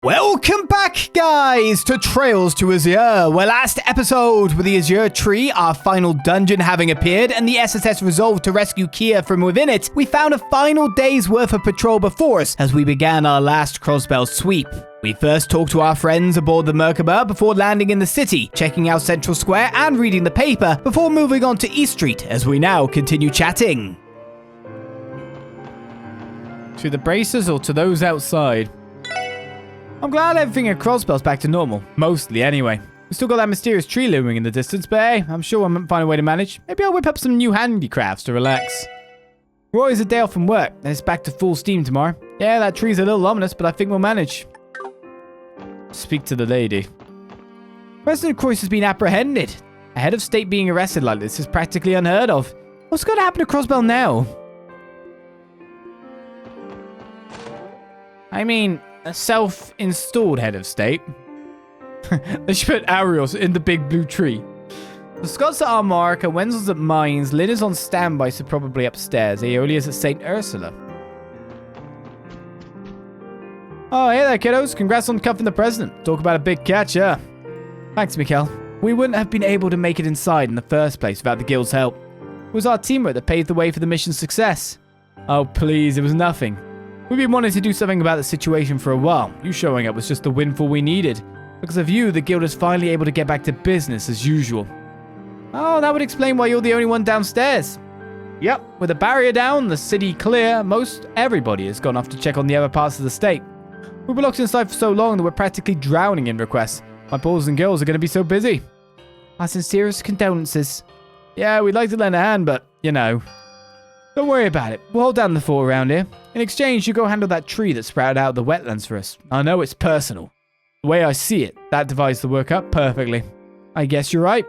Welcome back, guys, to Trails to Azure, where last episode, with the Azure Tree, our final dungeon having appeared, and the SSS resolved to rescue Kia from within it, we found a final day's worth of patrol before us as we began our last Crossbell sweep. We first talked to our friends aboard the Merkaba before landing in the city, checking out Central Square and reading the paper, before moving on to East Street, as we now continue chatting. To the bracers or to those outside? I'm glad everything at Crossbell's back to normal. Mostly, anyway. We still got that mysterious tree looming in the distance, but hey, I'm sure I'll find a way to manage. Maybe I'll whip up some new handicrafts to relax. Roy's a day off from work, and it's back to full steam tomorrow. Yeah, that tree's a little ominous, but I think we'll manage. Speak to the lady. President Croyce has been apprehended. A head of state being arrested like this is practically unheard of. What's going to happen to Crossbell now? I mean, a self-installed head of state. They should put Arios in the big blue tree. The Scots at Armorica, Wenzel's at Mines, Lynn is on standby, so probably upstairs. Aeolia's at St. Ursula. Oh, hey there, kiddos. Congrats on cuffing the president. Talk about a big catch, yeah. Thanks, Mikkel. We wouldn't have been able to make it inside in the first place without the guild's help. It was our teamwork that paved the way for the mission's success. Oh, please, it was nothing. We've been wanting to do something about the situation for a while. You showing up was just the windfall we needed. Because of you, the guild is finally able to get back to business as usual. Oh, that would explain why you're the only one downstairs. Yep, with the barrier down, the city clear, most everybody has gone off to check on the other parts of the state. We were locked inside for so long that we're practically drowning in requests. My boys and girls are going to be so busy. Our sincerest condolences. Yeah, we'd like to lend a hand, but, you know. Don't worry about it. We'll hold down the fort around here. In exchange, you go handle that tree that sprouted out of the wetlands for us. I know it's personal. The way I see it, that divides the work up perfectly. I guess you're right.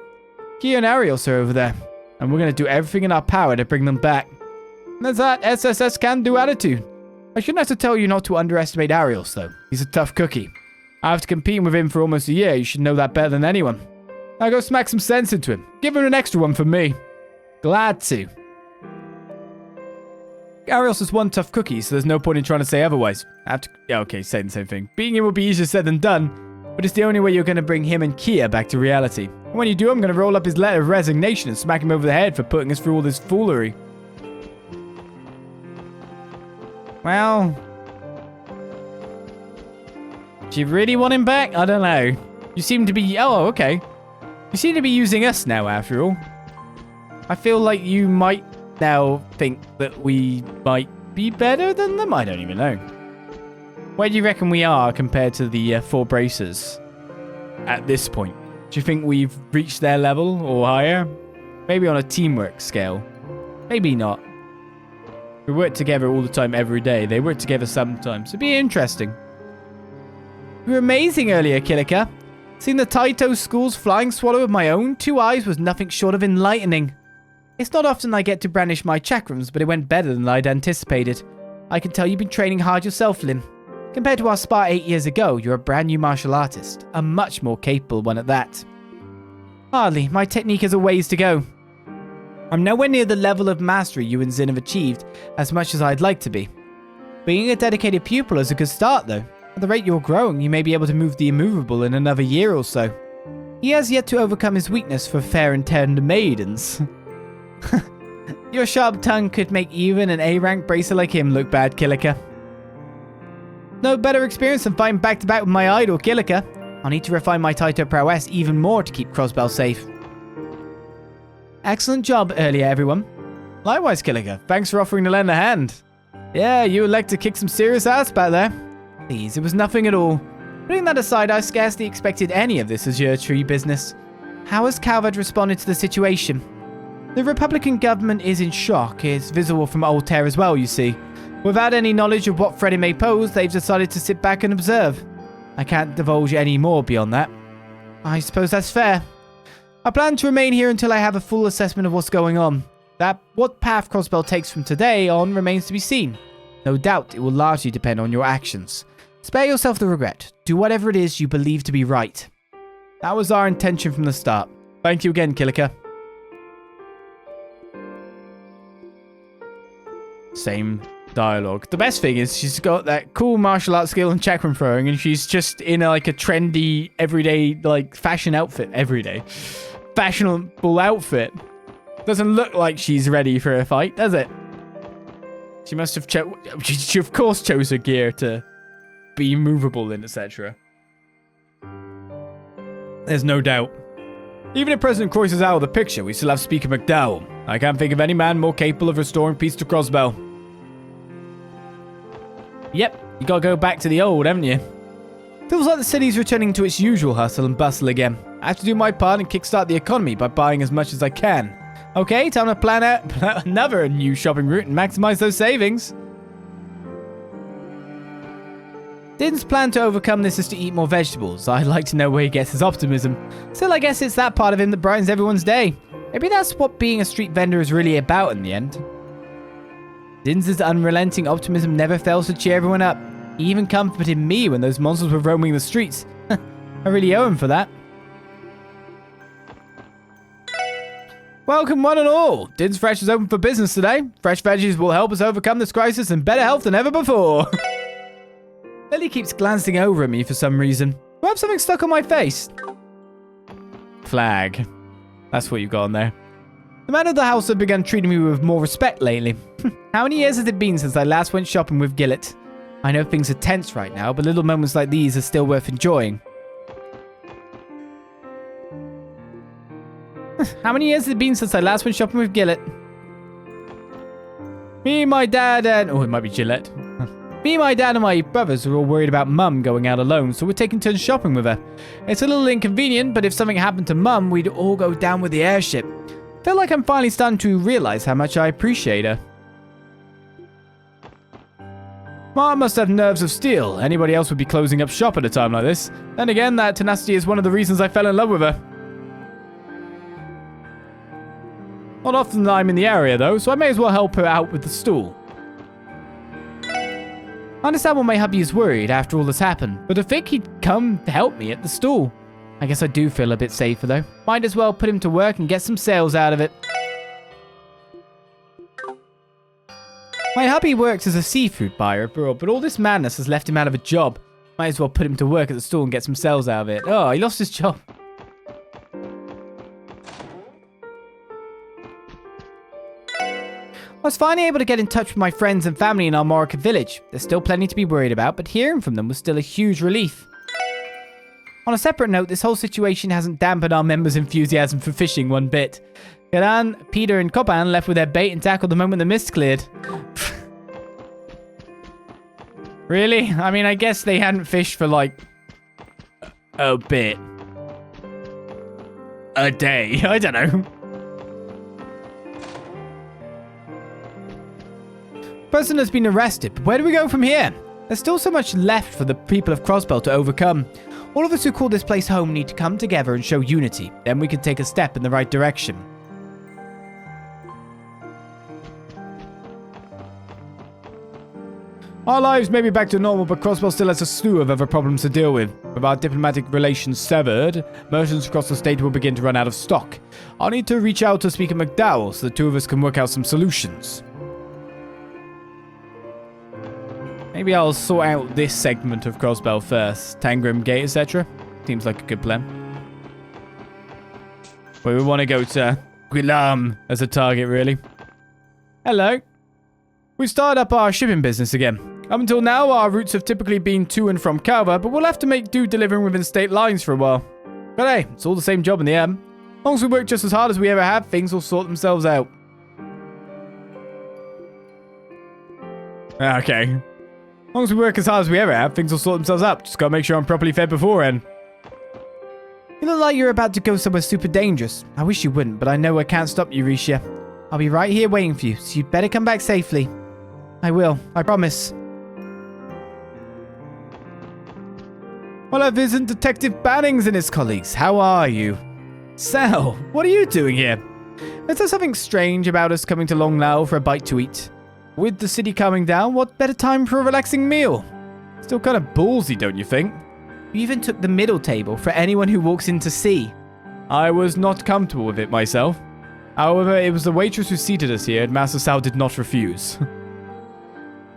Kia and Arios are over there, and we're going to do everything in our power to bring them back. And there's that SSS can-do attitude. I shouldn't have to tell you not to underestimate Arios, though. He's a tough cookie. After competing with him for almost a year, you should know that better than anyone. Now go smack some sense into him. Give him an extra one from me. Glad to. Arios is one tough cookie, so there's no point in trying to say otherwise. Yeah, okay, saying the same thing. Beating him will be easier said than done, but it's the only way you're going to bring him and Kia back to reality. And when you do, I'm going to roll up his letter of resignation and smack him over the head for putting us through all this foolery. Well, do you really want him back? I don't know. You seem to be... Oh, okay. You seem to be using us now, after all. I feel like you might now think that we might be better than them? I don't even know. Where do you reckon we are compared to the 4 bracers at this point? Do you think we've reached their level or higher? Maybe on a teamwork scale. Maybe not. We work together all the time every day. They work together sometimes. It'd be interesting. You were amazing earlier, Kilika. Seeing the Taito School's flying swallow with my own 2 eyes was nothing short of enlightening. It's not often I get to brandish my chakrams, but it went better than I'd anticipated. I can tell you've been training hard yourself, Lynn. Compared to our spar 8 years ago, you're a brand new martial artist. A much more capable one at that. Hardly. My technique has a ways to go. I'm nowhere near the level of mastery you and Zin have achieved, as much as I'd like to be. Being a dedicated pupil is a good start, though. At the rate you're growing, you may be able to move the immovable in another year or so. He has yet to overcome his weakness for fair and tender maidens. Your sharp tongue could make even an A-rank bracer like him look bad, Kilika. No better experience than fighting back-to-back with my idol, Kilika. I'll need to refine my Taito prowess even more to keep Crossbell safe. Excellent job earlier, everyone. Likewise, Kilika. Thanks for offering to lend a hand. Yeah, you elect to kick some serious ass back there. Please, it was nothing at all. Putting that aside, I scarcely expected any of this Azure Tree business. How has Calvert responded to the situation? The Republican government is in shock. It's visible from Altair as well, you see. Without any knowledge of what threat it may pose, they've decided to sit back and observe. I can't divulge any more beyond that. I suppose that's fair. I plan to remain here until I have a full assessment of what's going on. What path Crossbell takes from today on remains to be seen. No doubt it will largely depend on your actions. Spare yourself the regret. Do whatever it is you believe to be right. That was our intention from the start. Thank you again, Kilika. Same dialogue. The best thing is she's got that cool martial arts skill in chakram throwing, and she's just in a trendy, everyday, fashion outfit. Everyday. Fashionable outfit. Doesn't look like she's ready for a fight, does it? She must have she of course chose her gear to be movable in, etc. There's no doubt. Even if President Croix is out of the picture, we still have Speaker McDowell. I can't think of any man more capable of restoring peace to Crossbell. Yep, you gotta go back to the old, haven't you? Feels like the city's returning to its usual hustle and bustle again. I have to do my part and kickstart the economy by buying as much as I can. Okay, time to plan out another new shopping route and maximize those savings. Din's plan to overcome this is to eat more vegetables. I'd like to know where he gets his optimism. Still, I guess it's that part of him that brightens everyone's day. Maybe that's what being a street vendor is really about in the end. Din's unrelenting optimism never fails to cheer everyone up. He even comforted me when those monsters were roaming the streets. I really owe him for that. Welcome one and all. Din's Fresh is open for business today. Fresh veggies will help us overcome this crisis in better health than ever before. Lily keeps glancing over at me for some reason. Do I have something stuck on my face? Flag. That's what you've got on there. The man of the house have begun treating me with more respect lately. How many years has it been since I last went shopping with Gillett? I know things are tense right now, but little moments like these are still worth enjoying. How many years has it been since I last went shopping with Gillett? Me, my dad, and... Oh, it might be Gillette. Me, my dad, and my brothers are all worried about Mum going out alone, so we're taking turns shopping with her. It's a little inconvenient, but if something happened to Mum, we'd all go down with the airship. Feel like I'm finally starting to realize how much I appreciate her. Mom must have nerves of steel. Anybody else would be closing up shop at a time like this. Then again, that tenacity is one of the reasons I fell in love with her. Not often that I'm in the area, though, so I may as well help her out with the stool. I understand why my hubby is worried after all that's happened, but I think he'd come to help me at the stool. I guess I do feel a bit safer, though. Might as well put him to work and get some sales out of it. My hubby works as a seafood buyer abroad, but all this madness has left him out of a job. Might as well put him to work at the store and get some sales out of it. Oh, he lost his job. I was finally able to get in touch with my friends and family in our Morika village. There's still plenty to be worried about, but hearing from them was still a huge relief. On a separate note, this whole situation hasn't dampened our members' enthusiasm for fishing one bit. Garan, Peter, and Copan left with their bait and tackle the moment the mist cleared. Really? I mean, I guess they hadn't fished for a bit. A day. I don't know. Person has been arrested, but where do we go from here? There's still so much left for the people of Crossbell to overcome. All of us who call this place home need to come together and show unity. Then we can take a step in the right direction. Our lives may be back to normal, but Crossbell still has a slew of other problems to deal with. With our diplomatic relations severed, merchants across the state will begin to run out of stock. I'll need to reach out to Speaker McDowell so the two of us can work out some solutions. Maybe I'll sort out this segment of Crossbell first. Tangram Gate, etc. Seems like a good plan. But we want to go to Guilam as a target, really. Hello. We've started up our shipping business again. Up until now, our routes have typically been to and from Calva, but we'll have to make do delivering within state lines for a while. But hey, it's all the same job in the end. As long as we work just as hard as we ever have, things will sort themselves out. Okay. As long as we work as hard as we ever have, things will sort themselves out. Just gotta make sure I'm properly fed beforehand. You look like you're about to go somewhere super dangerous. I wish you wouldn't, but I know I can't stop you, Risha. I'll be right here waiting for you, so you'd better come back safely. I will, I promise. Well, I've visited Detective Bannings and his colleagues. How are you? Sal, what are you doing here? Is there something strange about us coming to Longlao for a bite to eat? With the city calming down, what better time for a relaxing meal? Still kind of ballsy, don't you think? You even took the middle table for anyone who walks in to see. I was not comfortable with it myself. However, it was the waitress who seated us here, and Master Sal did not refuse.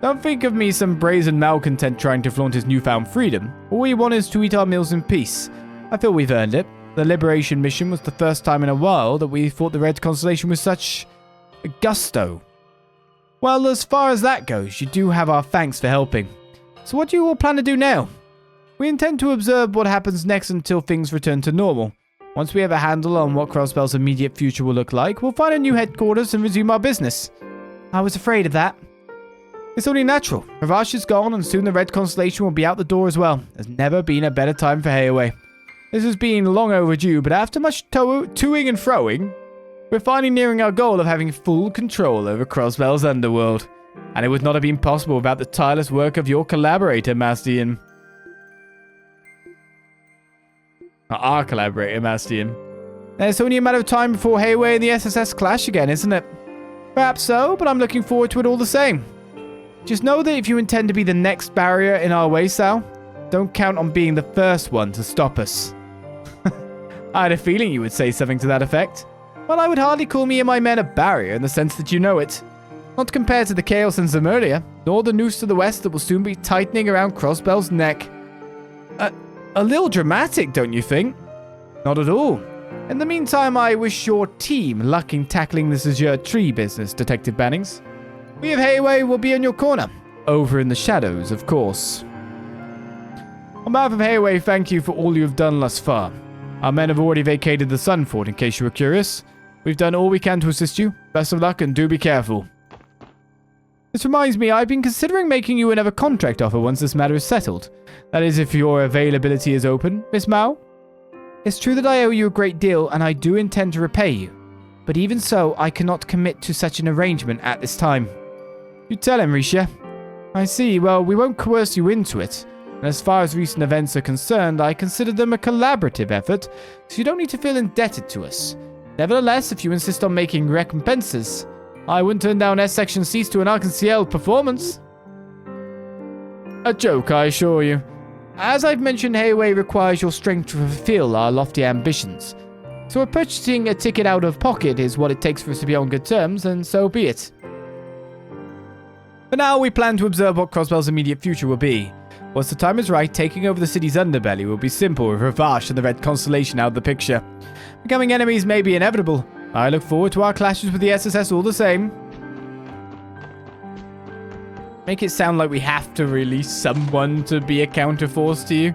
Don't think of me some brazen malcontent trying to flaunt his newfound freedom. All we want is to eat our meals in peace. I feel we've earned it. The Liberation mission was the first time in a while that we fought the Red Constellation with such gusto. Well, as far as that goes, you do have our thanks for helping. So what do you all plan to do now? We intend to observe what happens next until things return to normal. Once we have a handle on what Crossbell's immediate future will look like, we'll find a new headquarters and resume our business. I was afraid of that. It's only natural. Ravash is gone and soon the Red Constellation will be out the door as well. There's never been a better time for Hayaway. This has been long overdue, but after much toing and froing, we're finally nearing our goal of having full control over Crossbell's underworld. And it would not have been possible without the tireless work of your collaborator, Master Ian. Our collaborator, Master Ian. It's only a matter of time before Hayway and the SSS clash again, isn't it? Perhaps so, but I'm looking forward to it all the same. Just know that if you intend to be the next barrier in our way, Sal, don't count on being the first one to stop us. I had a feeling you would say something to that effect. Well, I would hardly call me and my men a barrier in the sense that you know it. Not compared to the chaos in Zemuria, nor the noose to the west that will soon be tightening around Crossbell's neck. A little dramatic, don't you think? Not at all. In the meantime, I wish your team luck in tackling this Azure tree business, Detective Bannings. We of Hayway will be on your corner. Over in the shadows, of course. On behalf of Hayway, thank you for all you have done thus far. Our men have already vacated the Sun Fort, in case you were curious. We've done all we can to assist you. Best of luck and do be careful. This reminds me, I've been considering making you another contract offer once this matter is settled. That is, if your availability is open, Miss Mao. It's true that I owe you a great deal, and I do intend to repay you. But even so, I cannot commit to such an arrangement at this time. You tell him, Risha. I see. Well, we won't coerce you into it. And as far as recent events are concerned, I consider them a collaborative effort, so you don't need to feel indebted to us. Nevertheless, if you insist on making recompenses, I wouldn't turn down S-Section C's to an Arc-en-Ciel performance. A joke, I assure you. As I've mentioned, Hayway requires your strength to fulfill our lofty ambitions. So if purchasing a ticket out of pocket is what it takes for us to be on good terms, then so be it. For now, we plan to observe what Crossbell's immediate future will be. Once the time is right, taking over the city's underbelly will be simple with Ravash and the Red Constellation out of the picture. Becoming enemies may be inevitable. I look forward to our clashes with the SSS all the same. Make it sound like we have to release someone to be a counterforce to you.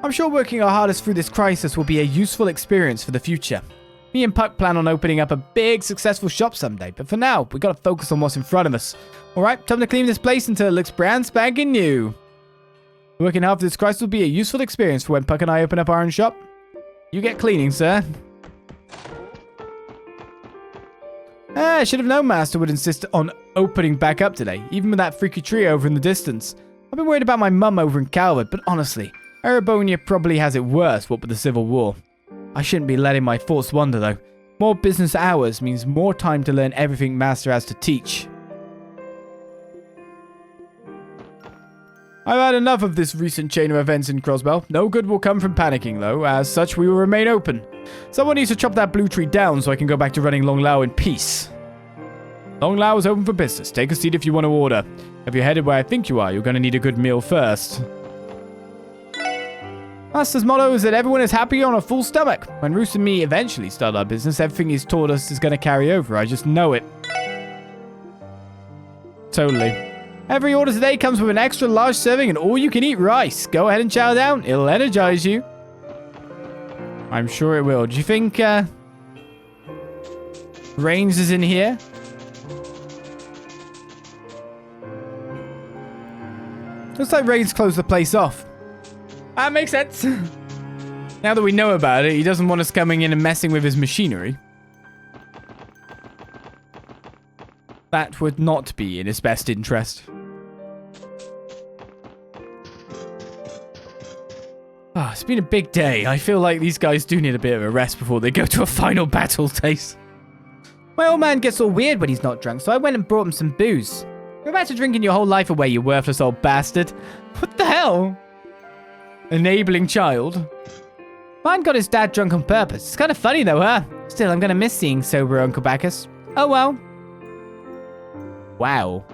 I'm sure working our hardest through this crisis will be a useful experience for the future. Me and Puck plan on opening up a big, successful shop someday, but for now, we gotta focus on what's in front of us. Alright, time to clean this place until it looks brand spanking new. Working hard for this crisis will be a useful experience for when Puck and I open up our own shop. You get cleaning, sir. I should have known Master would insist on opening back up today, even with that freaky tree over in the distance. I've been worried about my mum over in Calvert, but honestly, Erebonia probably has it worse, what with the Civil War. I shouldn't be letting my thoughts wander, though. More business hours means more time to learn everything Master has to teach. I've had enough of this recent chain of events in Crossbell. No good will come from panicking, though. As such, we will remain open. Someone needs to chop that blue tree down so I can go back to running Long Lao in peace. Long Lao is open for business. Take a seat if you want to order. If you're headed where I think you are, you're going to need a good meal first. Master's motto is that everyone is happy on a full stomach. When Roos and me eventually start our business, everything he's taught us is going to carry over. I just know it. Totally. Every order today comes with an extra large serving and all-you-can-eat rice. Go ahead and chow down. It'll energize you. I'm sure it will. Do you think, Rains is in here? Looks like Rains closed the place off. That makes sense. Now that we know about it, he doesn't want us coming in and messing with his machinery. That would not be in his best interest. Ah, it's been a big day. I feel like these guys do need a bit of a rest before they go to a final battle, Tace. My old man gets all weird when he's not drunk, so I went and brought him some booze. You're about to drinking your whole life away, you worthless old bastard. What the hell? Enabling child. Mine got his dad drunk on purpose. It's kind of funny though, huh? Still, I'm going to miss seeing sober Uncle Bacchus. Oh well. Wow.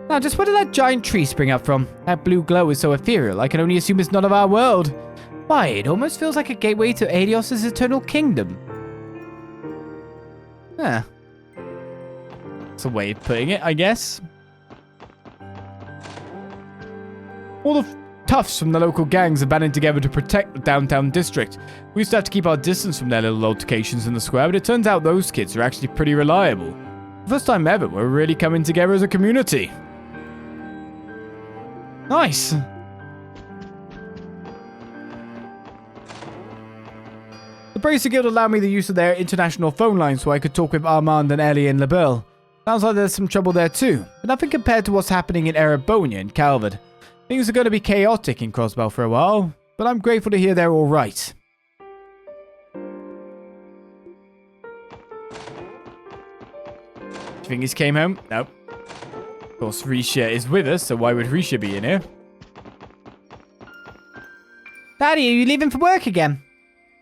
Now, just where did that giant tree spring up from? That blue glow is so ethereal, I can only assume it's not of our world. Why, it almost feels like a gateway to Adios' eternal kingdom. Huh. That's a way of putting it, I guess. All the toughs from the local gangs have banded together to protect the Downtown District. We used to have to keep our distance from their little altercations in the square, but it turns out those kids are actually pretty reliable. First time ever, we're really coming together as a community. Nice. The Bracer Guild allowed me the use of their international phone line so I could talk with Armand and Ellie and LaBelle. Sounds like there's some trouble there too, but nothing compared to what's happening in Erebonia and Calvert. Things are going to be chaotic in Crossbell for a while, but I'm grateful to hear they're alright. Do you think he's came home? Nope. Of course, Risha is with us, so why would Risha be in here? Daddy, are you leaving for work again?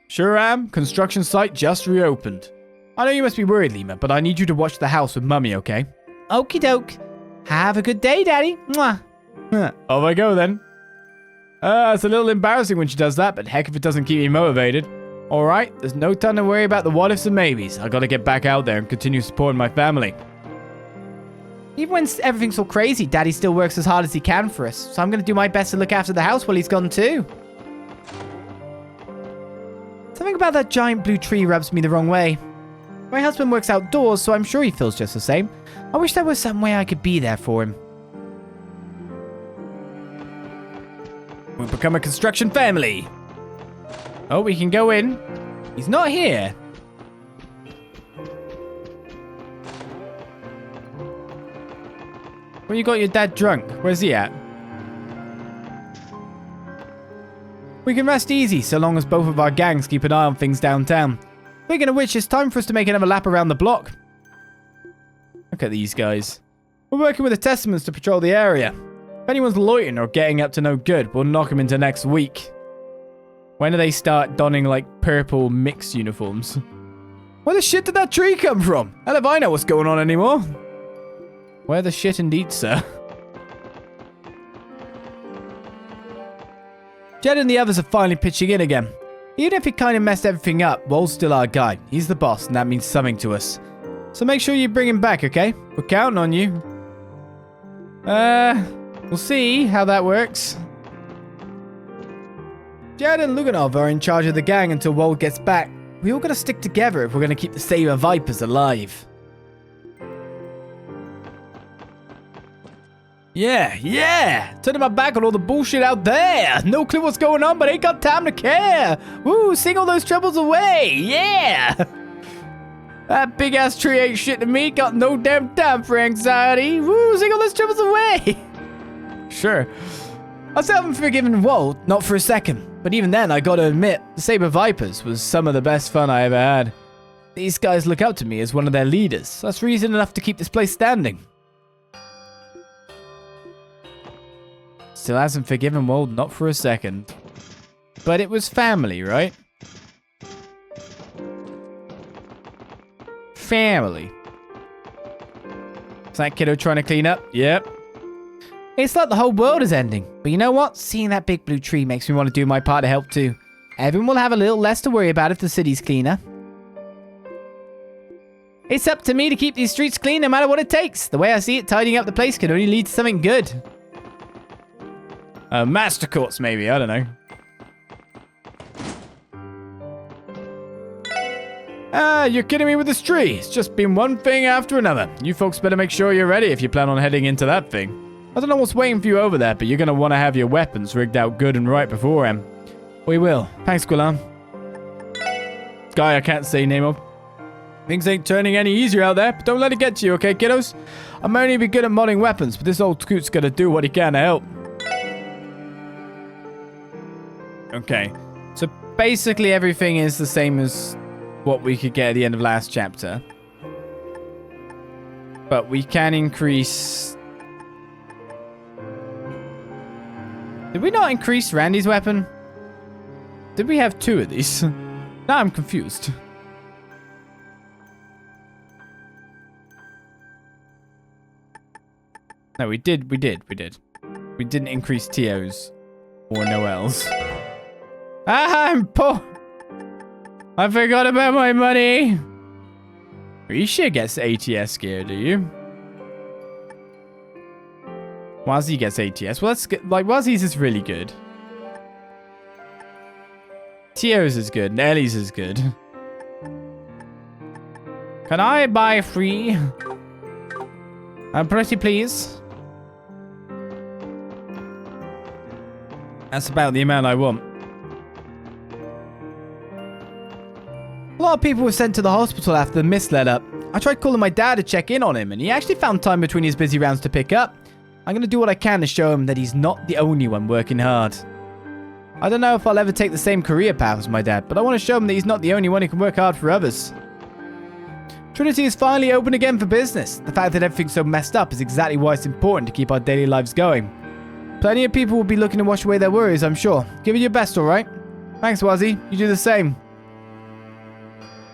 Sure am. Construction site just reopened. I know you must be worried, Lima, but I need you to watch the house with Mummy, okay? Okie doke. Have a good day, Daddy. Mwah. Off I go, then. It's a little embarrassing when she does that, but heck if it doesn't keep me motivated. Alright, there's no time to worry about the what ifs and maybes. I gotta get back out there and continue supporting my family. Even when everything's all crazy, Daddy still works as hard as he can for us, so I'm gonna do my best to look after the house while he's gone too. Something about that giant blue tree rubs me the wrong way. My husband works outdoors, so I'm sure he feels just the same. I wish there was some way I could be there for him. We'll become a construction family. Oh, we can go in. He's not here. When you got your dad drunk, where's he at? We can rest easy so long as both of our gangs keep an eye on things downtown. Speaking of which, it's time for us to make another lap around the block. Look at these guys. We're working with the Testaments to patrol the area. If anyone's loitering or getting up to no good, we'll knock them into next week. When do they start donning, like, purple mixed uniforms? Where the shit did that tree come from? How do I know what's going on anymore? Where the shit indeed, sir. Jed and the others are finally pitching in again. Even if he kind of messed everything up, Wold's still our guy. He's the boss, and that means something to us. So make sure you bring him back, okay? We're counting on you. We'll see how that works. Jed and Luganov are in charge of the gang until Wold gets back. We all gotta stick together if we're gonna keep the Saber Vipers alive. Yeah! Turning my back on all the bullshit out there! No clue what's going on, but ain't got time to care! Woo! Sing all those troubles away! Yeah! That big-ass tree ain't shit to me, got no damn time for anxiety! Woo! Sing all those troubles away! Sure. I still haven't forgiven Wold, not for a second. But even then, I gotta admit, the Saber Vipers was some of the best fun I ever had. These guys look up to me as one of their leaders. That's reason enough to keep this place standing. Still hasn't forgiven Wold, not for a second. But it was family, right? Family. Is that kiddo trying to clean up? Yep. It's like the whole world is ending. But you know what? Seeing that big blue tree makes me want to do my part to help too. Everyone will have a little less to worry about if the city's cleaner. It's up to me to keep these streets clean no matter what it takes. The way I see it, tidying up the place can only lead to something good. Master Courts, maybe. I don't know. You're kidding me with this tree. It's just been one thing after another. You folks better make sure you're ready if you plan on heading into that thing. I don't know what's waiting for you over there, but you're going to want to have your weapons rigged out good and right beforehand. We will. Thanks, Gulam. Guy I can't say name of. Things ain't turning any easier out there, but don't let it get to you, okay, kiddos? I may only be good at modding weapons, but this old scoot's going to do what he can to help. Okay, so basically everything is the same as what we could get at the end of last chapter. But we can increase... Did we not increase Randy's weapon? Did we have two of these? Now I'm confused. No, we did. We didn't increase TOs or Noels. Ah, I'm poor. I forgot about my money. Risha gets ATS gear, do you? Wazzy gets ATS. Well, that's good. Like, Wazzy's is really good. Tio's is good. Nelly's is good. Can I buy free? I'm pretty please. That's about the amount I want. A lot of people were sent to the hospital after the mist let up. I tried calling my dad to check in on him, and he actually found time between his busy rounds to pick up. I'm going to do what I can to show him that he's not the only one working hard. I don't know if I'll ever take the same career path as my dad, but I want to show him that he's not the only one who can work hard for others. Trinity is finally open again for business. The fact that everything's so messed up is exactly why it's important to keep our daily lives going. Plenty of people will be looking to wash away their worries, I'm sure. Give it your best, alright? Thanks, Wazzy. You do the same.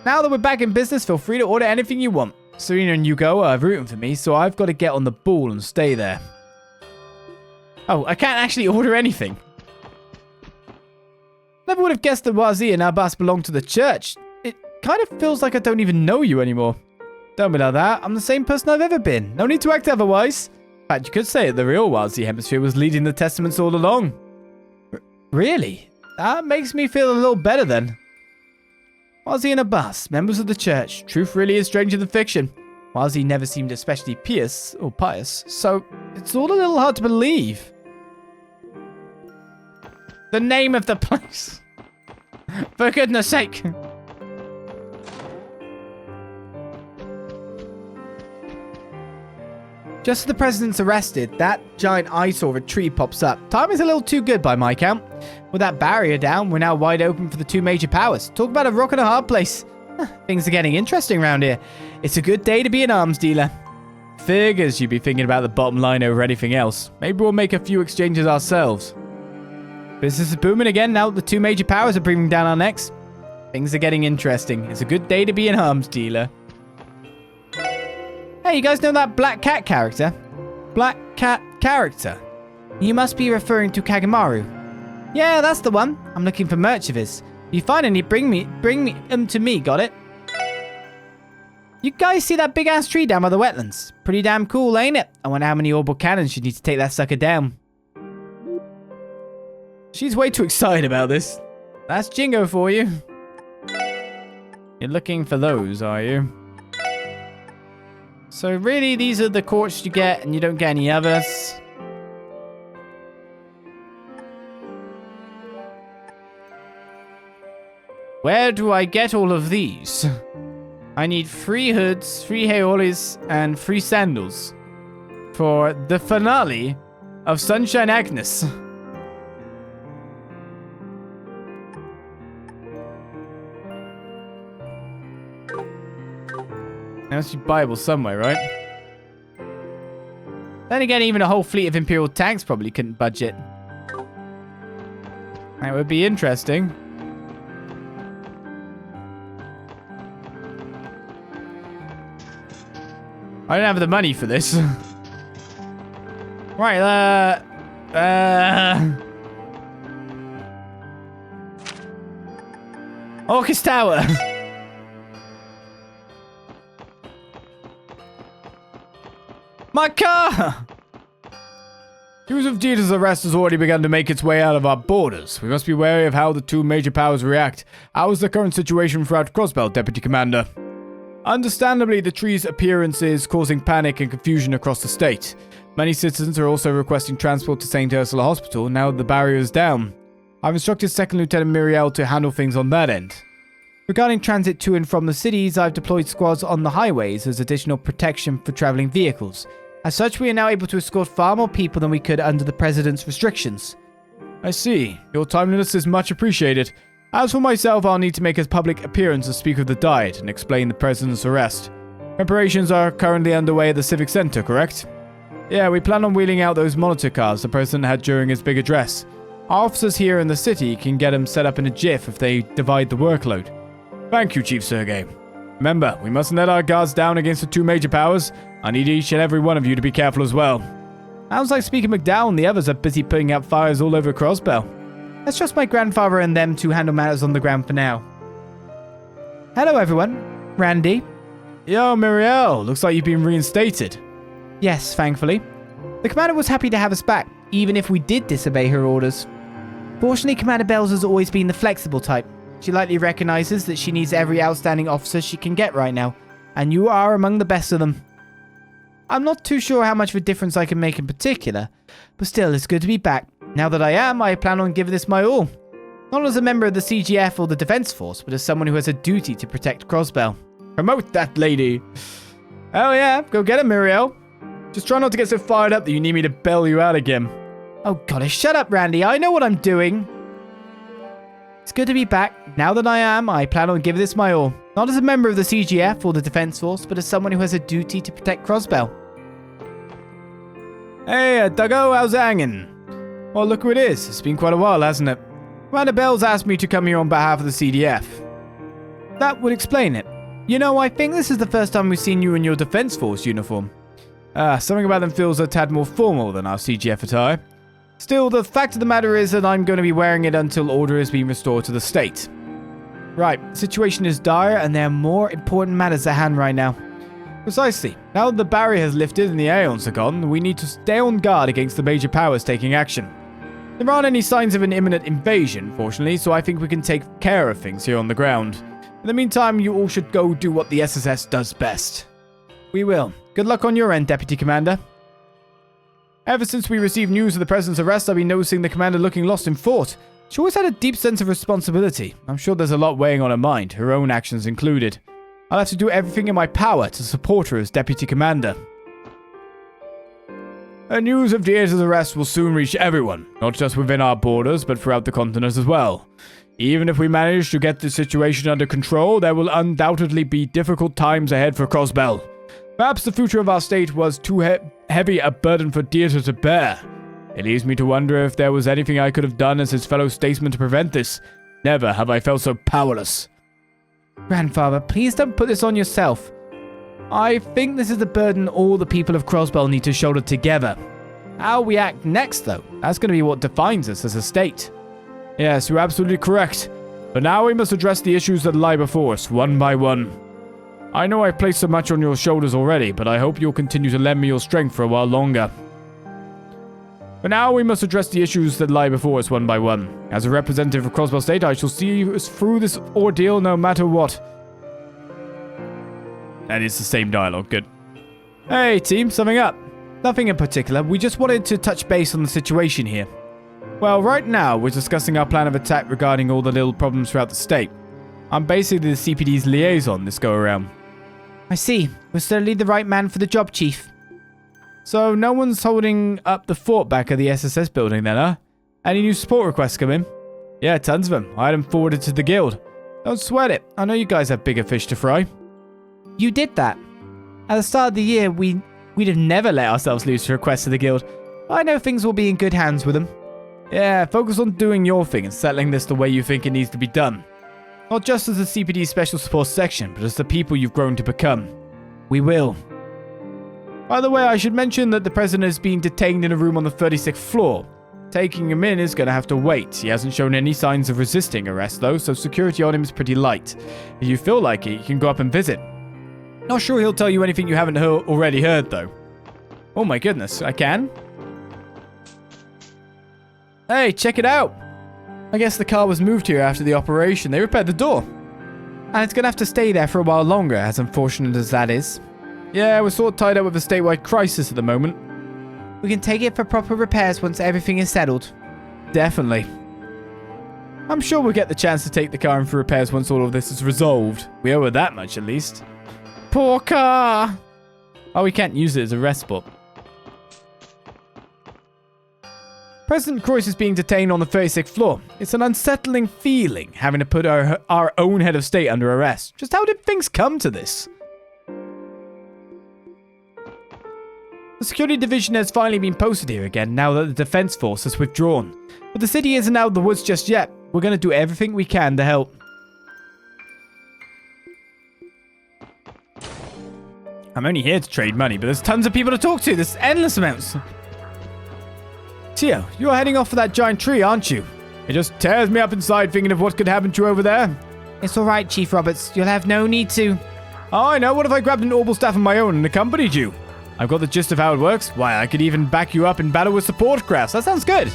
Now that we're back in business, feel free to order anything you want. Serena and Yugo are rooting for me, so I've got to get on the ball and stay there. Oh, I can't actually order anything. Never would have guessed that Wazzy and Abbas belong to the church. It kind of feels like I don't even know you anymore. Don't be like that. I'm the same person I've ever been. No need to act otherwise. In fact, you could say that the real Wazzy Hemisphere was leading the testaments all along. Really? That makes me feel a little better then. Wazzy and Abbas, members of the church. Truth really is stranger than fiction. Wazzy never seemed especially pious, so it's all a little hard to believe. The name of the place. For goodness sake. Just as the president's arrested, that giant eyesore of a tree pops up. Time is a little too good by my count. With that barrier down, we're now wide open for the two major powers. Talk about a rock and a hard place. Things are getting interesting around here. It's a good day to be an arms dealer. Figures you'd be thinking about the bottom line over anything else. Maybe we'll make a few exchanges ourselves. Business is booming again now that the two major powers are breathing down our necks. Things are getting interesting. It's a good day to be an arms dealer. Hey, you guys know that Black Cat character? Black Cat character? You must be referring to Kagamaru. Yeah, that's the one. I'm looking for merch of his. If you find any, bring him to me, got it? You guys see that big-ass tree down by the wetlands? Pretty damn cool, ain't it? I wonder how many orbital cannons you need to take that sucker down. She's way too excited about this. That's Jingo for you. You're looking for those, are you? So really, these are the quartz you get, and you don't get any others. Where do I get all of these? I need 3 hoods, 3 haolis, and 3 sandals for the finale of Sunshine Agnes. There's your Bible somewhere, right? Then again, even a whole fleet of Imperial tanks probably couldn't budget. That would be interesting. I don't have the money for this. Right, Orchis Tower. My car! News of Dita's arrest has already begun to make its way out of our borders. We must be wary of how the two major powers react. How is the current situation throughout Crossbell, Deputy Commander? Understandably, the tree's appearance is causing panic and confusion across the state. Many citizens are also requesting transport to St. Ursula Hospital now that the barrier is down. I've instructed 2nd Lieutenant Muriel to handle things on that end. Regarding transit to and from the cities, I've deployed squads on the highways as additional protection for traveling vehicles. As such, we are now able to escort far more people than we could under the President's restrictions. I see. Your timeliness is much appreciated. As for myself, I'll need to make a public appearance to speak with the Diet and explain the President's arrest. Preparations are currently underway at the Civic Center, correct? Yeah, we plan on wheeling out those monitor cars the President had during his big address. Our officers here in the city can get them set up in a jiff if they divide the workload. Thank you, Chief Sergei. Remember, we mustn't let our guards down against the two major powers. I need each and every one of you to be careful as well. Sounds like Speaker McDowell and the others are busy putting out fires all over Crossbell. Let's trust my grandfather and them to handle matters on the ground for now. Hello, everyone. Randy. Yo, Muriel. Looks like you've been reinstated. Yes, thankfully. The commander was happy to have us back, even if we did disobey her orders. Fortunately, Commander Bells has always been the flexible type. She likely recognizes that she needs every outstanding officer she can get right now, and you are among the best of them. I'm not too sure how much of a difference I can make in particular, but still, it's good to be back. Now that I am, I plan on giving this my all. Not as a member of the CGF or the Defense Force, but as someone who has a duty to protect Crossbell. Promote that lady. Oh yeah, go get it, Muriel. Just try not to get so fired up that you need me to bail you out again. Oh gosh, shut up, Randy. I know what I'm doing. It's good to be back. Now that I am, I plan on giving this my all. Not as a member of the CGF or the Defense Force, but as someone who has a duty to protect Crossbell. Hey, Duggo, how's it hanging? Well, look who it is. It's been quite a while, hasn't it? Commander Bells asked me to come here on behalf of the CDF. That would explain it. You know, I think this is the first time we've seen you in your Defense Force uniform. Something about them feels a tad more formal than our CGF attire. Still, the fact of the matter is that I'm going to be wearing it until order has been restored to the state. Right, the situation is dire and there are more important matters at hand right now. Precisely. Now that the barrier has lifted and the Aeons are gone, we need to stay on guard against the major powers taking action. There aren't any signs of an imminent invasion, fortunately, so I think we can take care of things here on the ground. In the meantime, you all should go do what the SSS does best. We will. Good luck on your end, Deputy Commander. Ever since we received news of the President's arrest, I've been noticing the Commander looking lost in thought. She always had a deep sense of responsibility. I'm sure there's a lot weighing on her mind, her own actions included. I'll have to do everything in my power to support her as Deputy Commander. The news of Dieter's arrest will soon reach everyone, not just within our borders, but throughout the continent as well. Even if we manage to get the situation under control, there will undoubtedly be difficult times ahead for Crossbell. Perhaps the future of our state was too heavy a burden for Dieter to bear. It leaves me to wonder if there was anything I could have done as his fellow statesman to prevent this. Never have I felt so powerless. Grandfather, please don't put this on yourself. I think this is the burden all the people of Crossbell need to shoulder together. How we act next, though, that's going to be what defines us as a state. Yes, you're absolutely correct. But now we must address the issues that lie before us, one by one. I know I've placed so much on your shoulders already, but I hope you'll continue to lend me your strength for a while longer. For now, we must address the issues that lie before us one by one. As a representative of Crossbell State, I shall see us through this ordeal no matter what. That is the same dialogue, good. Hey team, something up. Nothing in particular, we just wanted to touch base on the situation here. Well, right now, we're discussing our plan of attack regarding all the little problems throughout the state. I'm basically the CPD's liaison this go-around. I see. We're certainly the right man for the job, Chief. So, no one's holding up the fort back at the SSS building then, huh? Any new support requests come in? Yeah, tons of them. I had them forwarded to the guild. Don't sweat it. I know you guys have bigger fish to fry. You did that. At the start of the year, we'd have never let ourselves loose to requests to the guild. I know things will be in good hands with them. Yeah, focus on doing your thing and settling this the way you think it needs to be done. Not just as the CPD Special Support Section, but as the people you've grown to become. We will. By the way, I should mention that the President is being detained in a room on the 36th floor. Taking him in is going to have to wait. He hasn't shown any signs of resisting arrest though, so security on him is pretty light. If you feel like it, you can go up and visit. Not sure he'll tell you anything you haven't already heard though. Oh my goodness, I can? Hey, check it out! I guess the car was moved here after the operation. They repaired the door. And it's going to have to stay there for a while longer, as unfortunate as that is. Yeah, we're sort of tied up with a statewide crisis at the moment. We can take it for proper repairs once everything is settled. Definitely. I'm sure we'll get the chance to take the car in for repairs once all of this is resolved. We owe her that much at least. Poor car! Oh, we can't use it as a rest spot. President Croyce is being detained on the 36th floor. It's an unsettling feeling having to put our own head of state under arrest. Just how did things come to this? The security division has finally been posted here again now that the defense force has withdrawn. But the city isn't out of the woods just yet. We're going to do everything we can to help. I'm only here to trade money, but there's tons of people to talk to. There's endless amounts. Tio, you're heading off for that giant tree, aren't you? It just tears me up inside thinking of what could happen to you over there. It's all right, Chief Roberts. You'll have no need to. Oh, I know. What if I grabbed an orbital staff of my own and accompanied you? I've got the gist of how it works. Why, I could even back you up in battle with support crafts. That sounds good.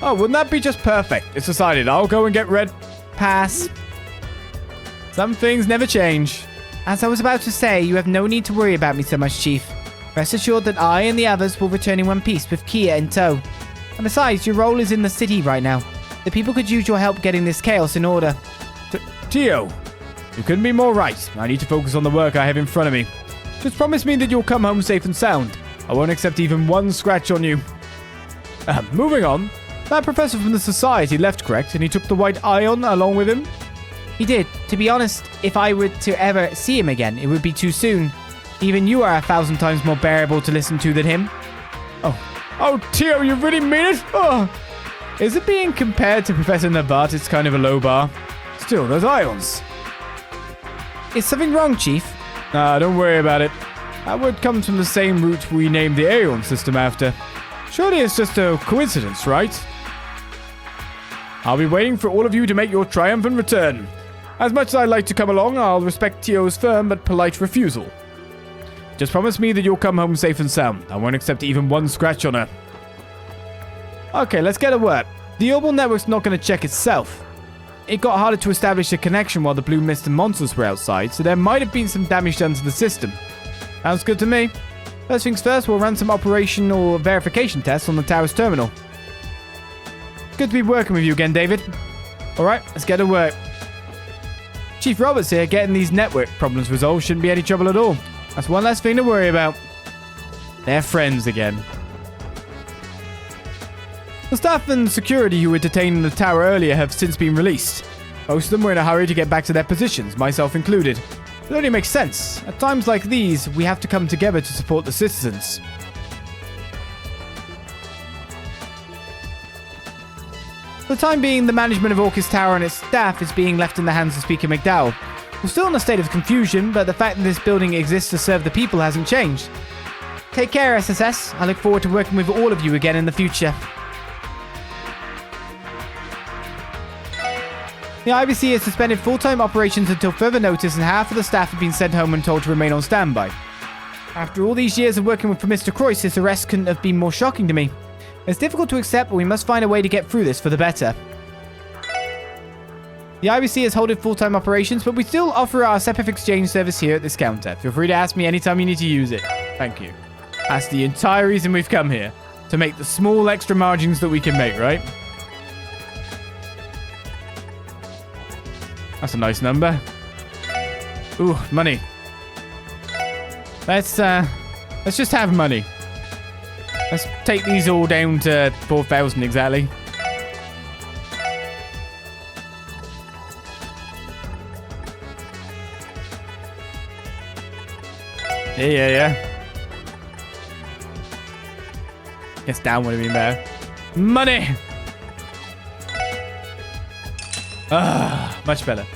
Oh, wouldn't that be just perfect? It's decided. I'll go and get red. Pass. Some things never change. As I was about to say, you have no need to worry about me so much, Chief. Rest assured that I and the others will return in one piece with Kia in tow. And besides, your role is in the city right now. The people could use your help getting this chaos in order. Tio, you couldn't be more right. I need to focus on the work I have in front of me. Just promise me that you'll come home safe and sound. I won't accept even one scratch on you. Moving on. That professor from the society left, correct? And he took the white ion along with him? He did. To be honest, if I were to ever see him again, it would be too soon. Even you are 1,000 times more bearable to listen to than him. Oh, Tio, you really mean it? Oh. Is it being compared to Professor Nabat? It's kind of a low bar. Still, those ions. Is something wrong, Chief? Nah, don't worry about it. That word comes from the same root we named the Aeon system after. Surely it's just a coincidence, right? I'll be waiting for all of you to make your triumphant return. As much as I'd like to come along, I'll respect Tio's firm but polite refusal. Just promise me that you'll come home safe and sound. I won't accept even one scratch on her. Okay, let's get to work. The orbital network's not going to check itself. It got harder to establish a connection while the blue mist and monsters were outside, so there might have been some damage done to the system. Sounds good to me. First things first, we'll run some operational verification tests on the tower's terminal. Good to be working with you again, David. Alright, let's get to work. Chief Roberts here, getting these network problems resolved shouldn't be any trouble at all. That's one less thing to worry about. They're friends again. The staff and security who were detained in the tower earlier have since been released. Most of them were in a hurry to get back to their positions, myself included. It only makes sense. At times like these, we have to come together to support the citizens. For the time being, the management of Orchis Tower and its staff is being left in the hands of Speaker McDowell. We're still in a state of confusion, but the fact that this building exists to serve the people hasn't changed. Take care, SSS. I look forward to working with all of you again in the future. The IBC has suspended full-time operations until further notice, and half of the staff have been sent home and told to remain on standby. After all these years of working with Mr. Croyce, this arrest couldn't have been more shocking to me. It's difficult to accept, but we must find a way to get through this for the better. The IBC has halted full-time operations, but we still offer our separate exchange service here at this counter. Feel free to ask me anytime you need to use it. Thank you. That's the entire reason we've come here. To make the small extra margins that we can make, right? That's a nice number. Ooh, money. Let's just have money. Let's take these all down to 4,000 exactly. Yeah. Guess down would have been better. Money! Much better.